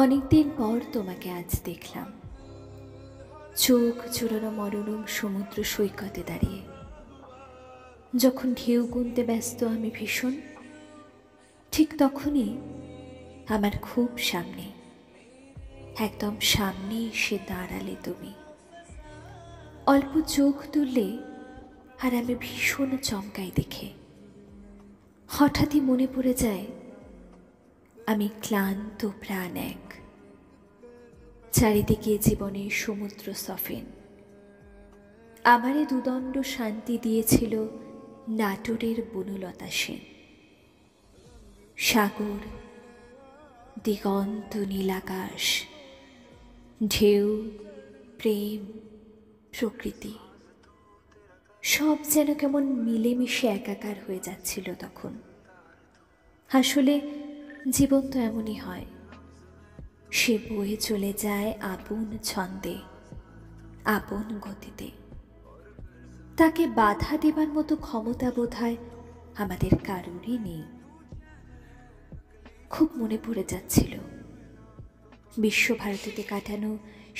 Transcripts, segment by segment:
অনেকদিন পর তোমাকে আজ দেখলাম, চোখ জোড়ানো মনোরম সমুদ্র সৈকতে দাঁড়িয়ে। যখন ঢেউ গুনতে ব্যস্ত আমি ভীষণ, ঠিক তখনই আমার খুব সামনে, একদম সামনে এসে দাঁড়ালে তুমি। অল্প চোখ তুললে আর আমি ভীষণ চমকাই দেখে। হঠাৎই মনে পড়ে যায় আমি ক্লান্ত প্রাণ এক, চারিদিকে জীবনের সমুদ্র সফেন। আমারে দুদণ্ড শান্তি দিয়েছিল নাটোরের বনলতা সেন। সাগর, দিগন্ত নীলাকাশ, ঢেউ, প্রেম, প্রকৃতি সব যেন কেমন মিলেমিশে একাকার হয়ে যাচ্ছিল তখন। আসলে জীবন তো এমনই হয়, সে বয়ে চলে যায় আপন ছন্দে, আপন গতিতে। তাকে বাধা দেবার মতো ক্ষমতা বোধহয় আমাদের কারোরই নেই। খুব মনে পড়ে যাচ্ছিল বিশ্বভারতীতে কাটানো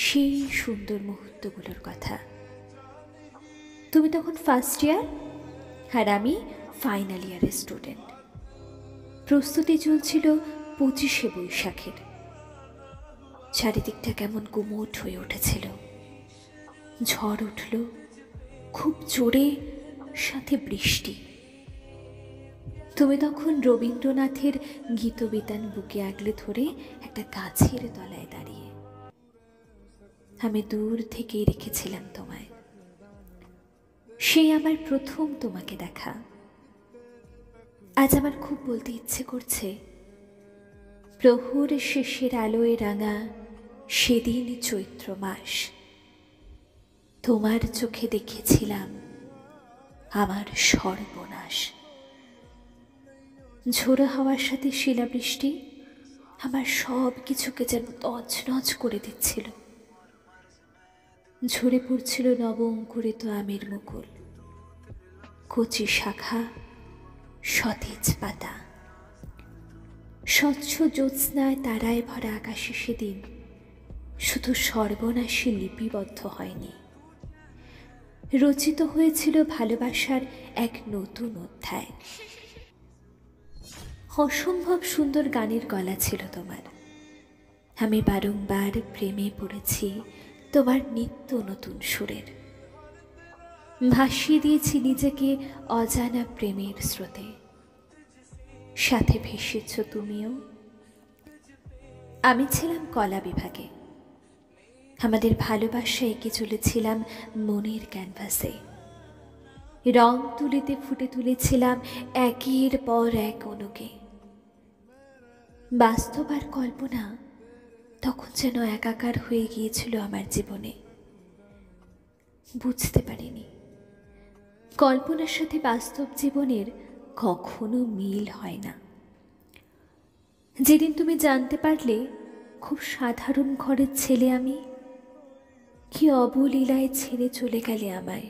সেই সুন্দর মুহূর্তগুলোর কথা। তুমি তখন ফার্স্ট ইয়ার আর আমি ফাইনাল ইয়ারের স্টুডেন্ট। প্রস্তুতি চলছিল 25শে বৈশাখের। চারিদিকটা কেমন গুমোট হয়ে উঠেছিল। ঝড় উঠল খুব জোরে, সাথে বৃষ্টি। তুমি তখন রবীন্দ্রনাথের গীতবিতান বুকে আগলে ধরে একটা গাছের তলায় দাঁড়িয়ে। আমি দূর থেকেই রেখেছিলাম তোমায়। সেই আমার প্রথম তোমাকে দেখা। আজ আমার খুব বলতে ইচ্ছে করছে, প্রহর শেষের আলোয় রাঙা সেদিন চৈত্র মাস। তোমার চোখে দেখেছিলাম আমার সর্বনাশ। ঝোড়ো হাওয়ার সাথে শিলাবৃষ্টি আমার সব কিছুকে যেন তছনছ করে দিচ্ছিল। ঝরে পড়ছিল নব অঙ্কুরিত আমের মুকুল, কচি শাখা, সতেজ পাতা। স্বচ্ছ জ্যোৎস্নায় তারায় ভরা আকাশে সেদিন শুধু সর্বনাশী লিপিবদ্ধ হয়নি, রচিত হয়েছিল ভালোবাসার এক নতুন অধ্যায়। অসম্ভব সুন্দর গানের গলা ছিল তোমার। আমি বারংবার প্রেমে পড়েছি তোমার নিত্য নতুন সুরের। ভাসিয়ে দিয়েছি নিজেকে অজানা প্রেমের স্রোতে। সাথে ভেসেছ তুমিও। আমি ছিলাম কলা বিভাগে। আমাদের ভালোবাসা এঁকে চলেছিলাম মনের ক্যানভাসে। রং তুলিতে ফুটে তুলেছিলাম একের পর এক অনুকে। বাস্তব আর কল্পনা তখন যেন একাকার হয়ে গিয়েছিল আমার জীবনে। বুঝতে পারিনি কল্পনার সাথে বাস্তব জীবনের কখনো মিল হয় না। যেদিন তুমি জানতে পারলে খুব সাধারণ ঘরের ছেলে আমি, কি অবলীলায় ছেড়ে চলে গেলে আমায়,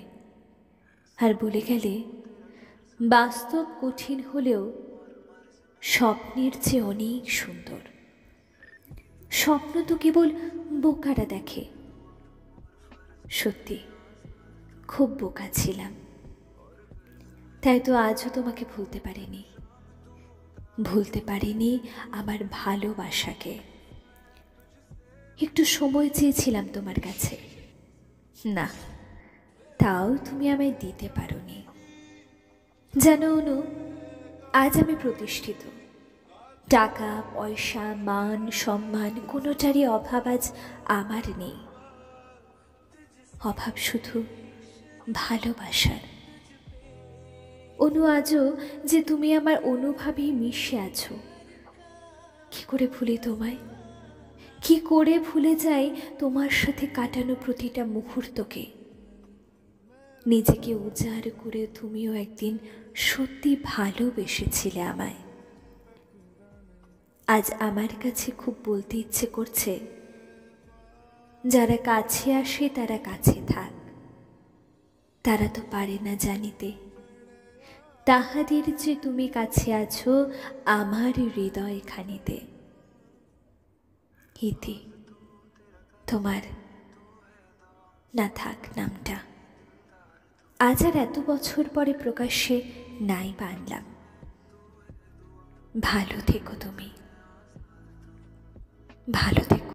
আর বলে গেলে বাস্তব কঠিন হলেও স্বপ্নের চেয়ে অনেক সুন্দর। স্বপ্ন তো কেবল বোকারা দেখে। সত্যি খুব বোকা ছিলাম, তাই তো আজও তোমাকে ভুলতে পারিনি। ভুলতে পারিনি আমার ভালোবাসাকে। একটু সময় চেয়েছিলাম তোমার কাছে, না তাও তুমি আমায় দিতে পারোনি। জানো অনু, আজ আমি প্রতিষ্ঠিত। টাকা পয়সা মান সম্মান কোনোটারই অভাব আজ আমার নেই। অভাব শুধু ভালোবাসার। অনু, আজও যে তুমি আমার অনুভবেই মিশে আছো। কি করে ভুলি তোমায়, কি করে ভুলে যাই তোমার সাথে কাটানো প্রতিটা মুহূর্তকে। নিজেকে উজাড় করে তুমিও একদিন সত্যি ভালোবেসেছিলে আমায়। আজ আমার কাছে খুব বলতে ইচ্ছে করছে, যারা কাছে আসে তারা কাছে থাক। তারা তো পারে না জানিতে তাহাদের যে তুমি কাছে আছো আমার হৃদয় খানিতে। ইতি। তোমার না থাক নামটা আজ আর এত বছর পরে প্রকাশ্যে নাই বা আনলাম। ভালো থেকো তুমি, ভালো থেকো।